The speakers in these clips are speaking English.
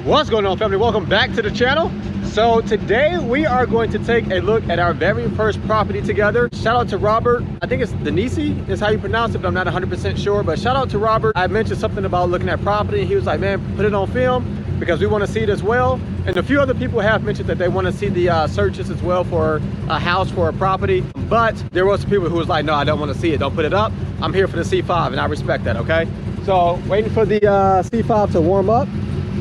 What's going on, family? Welcome back to the channel. So today we are going to take a look at our very first property together. Shout out to Robert. I think it's Denisi is how you pronounce it, but I'm not 100% sure. But shout out to Robert. I mentioned something about looking at property. He was like, man, put it on film because we want to see it as well. And a few other people have mentioned that they want to see the searches as well for a house, for a property. But there was some people who was like, no, I don't want to see it. Don't put it up. I'm here for the C5 and I respect that, okay? So waiting for the C5 to warm up.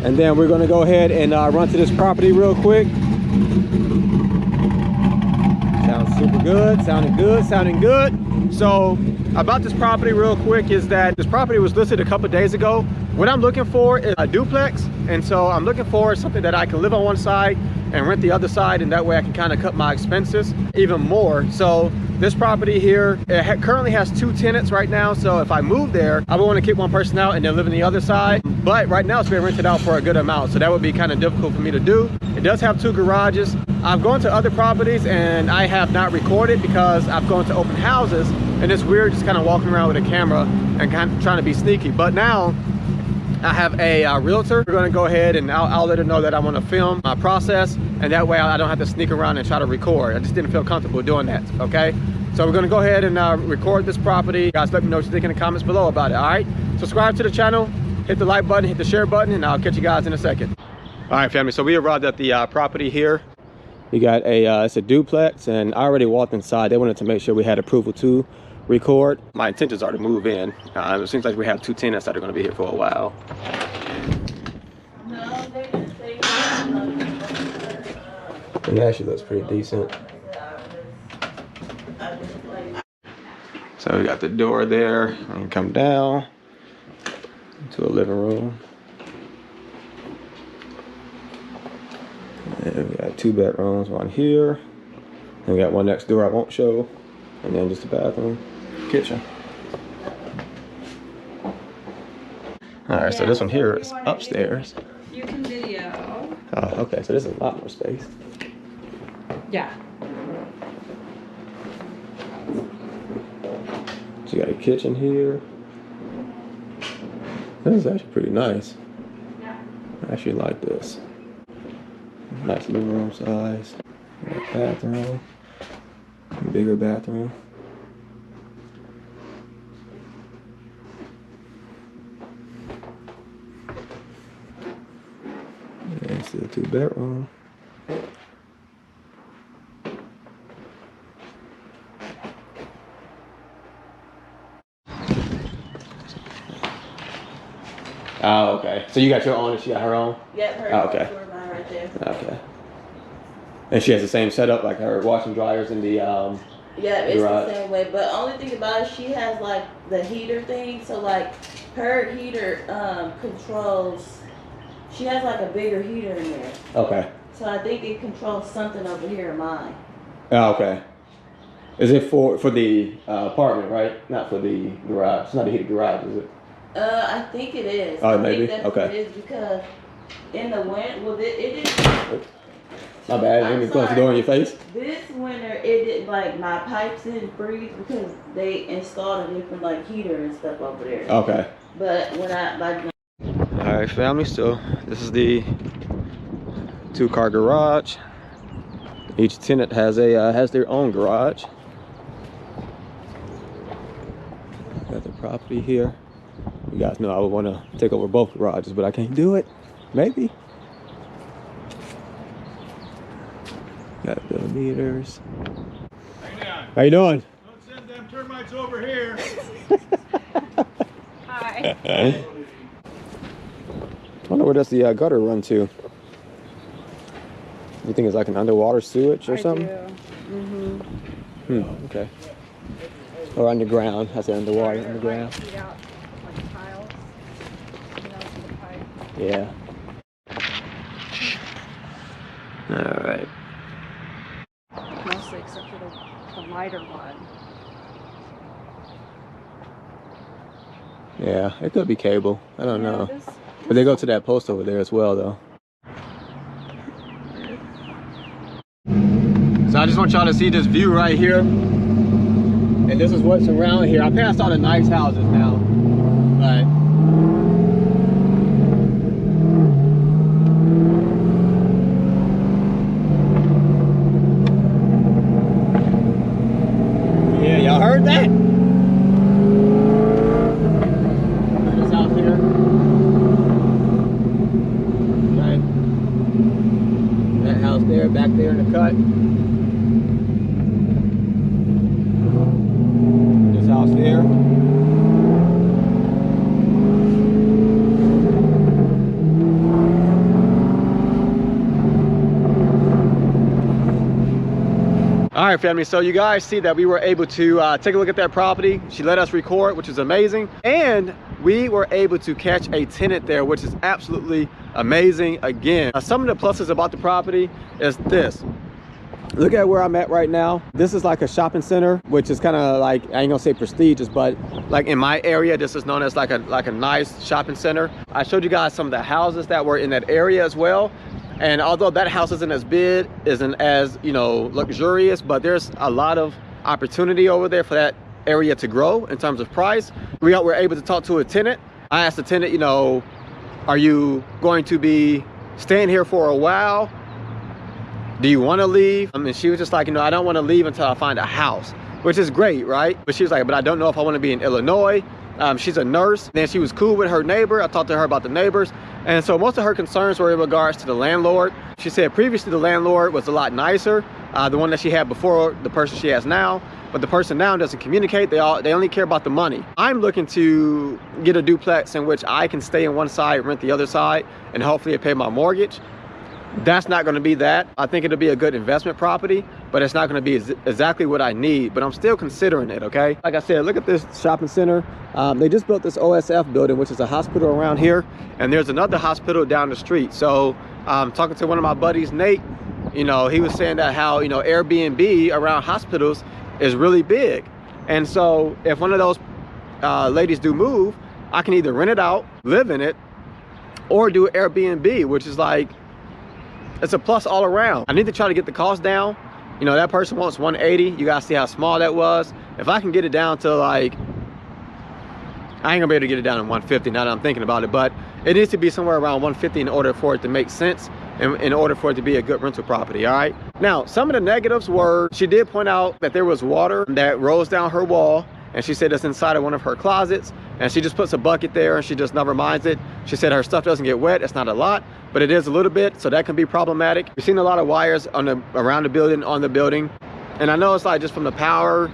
And then we're going to go ahead and run to this property real quick. Sounds super good, sounding good. So about this property real quick is that this property was listed a couple days ago. What I'm looking for is a duplex. And so I'm looking for something that I can live on one side and rent the other side. And that way I can kind of cut my expenses even more. So this property here, it currently has 2 tenants right now. So if I move there, I would want to kick one person out and then live on the other side. But right now it's being rented out for a good amount. So that would be kind of difficult for me to do. It does have 2 garages. I've gone to other properties and I have not recorded because I've gone to open houses. And it's weird just kind of walking around with a camera and kind of trying to be sneaky. But now I have a realtor. We're going to go ahead and I'll let her know that I want to film my process, and that way I don't have to sneak around and try to record. I just didn't feel comfortable doing that. Okay, so we're going to go ahead and record this property. Guys, let me know what you think in the comments below about it. All right, subscribe to the channel, hit the like button, hit the share button, and I'll catch you guys in a second. All right, family, so we arrived at the property here. We got it's a duplex, and I already walked inside. They wanted to make sure we had approval to record. My intentions are to move in. It seems like we have 2 tenants that are going to be here for a while. It actually looks pretty decent. So we got the door there. I'm gonna come down to a living room. And we got 2 bedrooms, one here. And we got one next door I won't show. And then just a bathroom, kitchen. All right, so this one here is upstairs. You can video. Oh, okay, so this is a lot more space. Yeah. So you got a kitchen here. This is actually pretty nice. Yeah. I actually like this. Nice living room size. Bathroom. Bigger bathroom. And still 2 bedroom. Oh, okay. So you got your own and she got her own? Yep, her oh, okay. Mine right there. Okay. And she has the same setup, like her washing dryers in the yeah, it's garage. the same way. But only thing about it, she has like the heater thing. So like her heater controls. She has like a bigger heater in there. Okay. So I think it controls something over here in mine. Oh, okay. Is it for the apartment, right? Not for the garage. It's not a heated garage, is it? I think it is. Oh, I maybe. think that's Okay. what it is because in the winter, well, it is. My bad. I didn't close the door in your face. This winter, it did like my pipes didn't freeze because they installed a different like heater and stuff over there. Okay. But when I like. All right, family. So this is the 2-car garage. Each tenant has their own garage. Got the property here. You guys know I would want to take over both garages, but I can't do it. Maybe. Got the meters. How you doing? Don't send them termites over here. Hi. I wonder where does the gutter run to? You think it's like an underwater sewage or something? Mm-hmm. Okay. Or underground. I said underwater, underground. Out, like tiles, you know, to the pipe. Yeah. All right. Mostly except for the lighter one. Yeah, it could be cable. I don't know. This But they go to that post over there as well, though. So I just want y'all to see this view right here. And this is what's around here. I passed all the nice houses now, but here in the cut. This house here. All right, family, so you guys see that we were able to take a look at that property. She let us record, which is amazing. And we were able to catch a tenant there, which is absolutely amazing. Again, some of the pluses about the property is this. Look at where I'm at right now. This is like a shopping center, which is kind of like, I ain't gonna say prestigious, but like in my area, this is known as like a nice shopping center. I showed you guys some of the houses that were in that area as well. And although that house isn't as big, isn't as, you know, luxurious, but there's a lot of opportunity over there for that area to grow in terms of price. We were able to talk to a tenant. I asked the tenant, you know, are you going to be staying here for a while? Do you want to leave? I mean, she was just like, you know, I don't want to leave until I find a house, which is great, right? But she was like, but I don't know if I want to be in Illinois. She's a nurse. Then she was cool with her neighbor. I talked to her about the neighbors. And so most of her concerns were in regards to the landlord. She said previously the landlord was a lot nicer, the one that she had before the person she has now. But the person now doesn't communicate. They only care about the money. I'm looking to get a duplex in which I can stay in one side, rent the other side, and hopefully pay my mortgage. That's not going to be that. I think it'll be a good investment property, but it's not going to be exactly what I need, but I'm still considering it. Okay, like I said, look at this shopping center. They just built this OSF building, which is a hospital around here, and there's another hospital down the street. So talking to one of my buddies, Nate, you know, he was saying that how, you know, Airbnb around hospitals is really big. And so if one of those ladies do move, I can either rent it out, live in it, or do Airbnb, which is like, it's a plus all around. I need to try to get the cost down. You know, that person wants 180. You guys see how small that was. If I can get it down to like, I ain't gonna be able to get it down to 150 now that I'm thinking about it, but it needs to be somewhere around 150 in order for it to make sense and in order for it to be a good rental property. All right. Now, some of the negatives were, she did point out that there was water that rolls down her wall, and she said it's inside of one of her closets, and she just puts a bucket there and she just never minds it. She said her stuff doesn't get wet. It's not a lot, but it is a little bit, so that can be problematic. We've seen a lot of wires around the building, on the building, and I know it's like just from the power,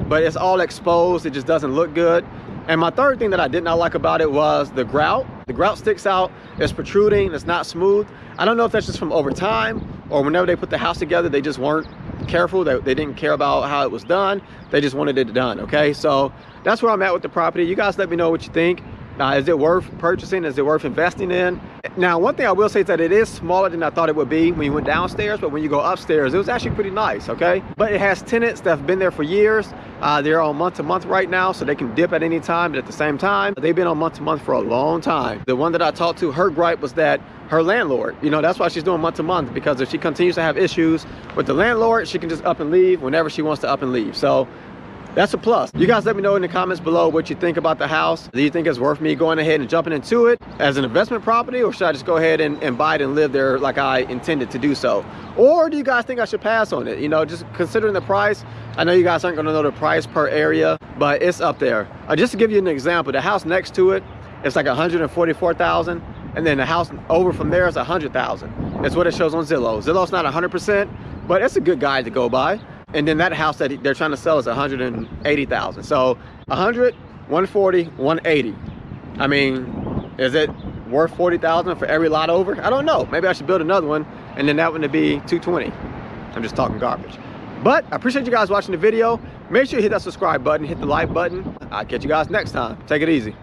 but it's all exposed. It just doesn't look good. And my third thing that I did not like about it was the grout. The grout sticks out. It's protruding. It's not smooth. I don't know if that's just from over time, or whenever they put the house together, they just weren't careful. They didn't care about how it was done. They just wanted it done. Okay, so that's where I'm at with the property. You guys let me know what you think. Is it worth purchasing? Is it worth investing in? Now, one thing I will say is that it is smaller than I thought it would be when you went downstairs, but when you go upstairs, it was actually pretty nice, okay? But it has tenants that have been there for years. They're on month to month right now, so they can dip at any time, but at the same time, they've been on month to month for a long time. The one that I talked to, her gripe was that her landlord, you know, that's why she's doing month to month, because if she continues to have issues with the landlord, she can just up and leave whenever she wants to up and leave. So that's a plus. You guys let me know in the comments below what you think about the house. Do you think it's worth me going ahead and jumping into it as an investment property, or should I just go ahead and buy it and live there like I intended to do so? Or do you guys think I should pass on it? You know, just considering the price. I know you guys aren't gonna know the price per area, but it's up there. Just to give you an example, the house next to it, it's like 144,000, and then the house over from there is 100,000. It's what it shows on Zillow. Zillow's not 100%, but it's a good guide to go by. And then that house that they're trying to sell is 180,000. So 100, 140, 180. I mean, is it worth 40,000 for every lot over? I don't know. Maybe I should build another one, and then that one to be 220. I'm just talking garbage. But I appreciate you guys watching the video. Make sure you hit that subscribe button, hit the like button. I'll catch you guys next time. Take it easy.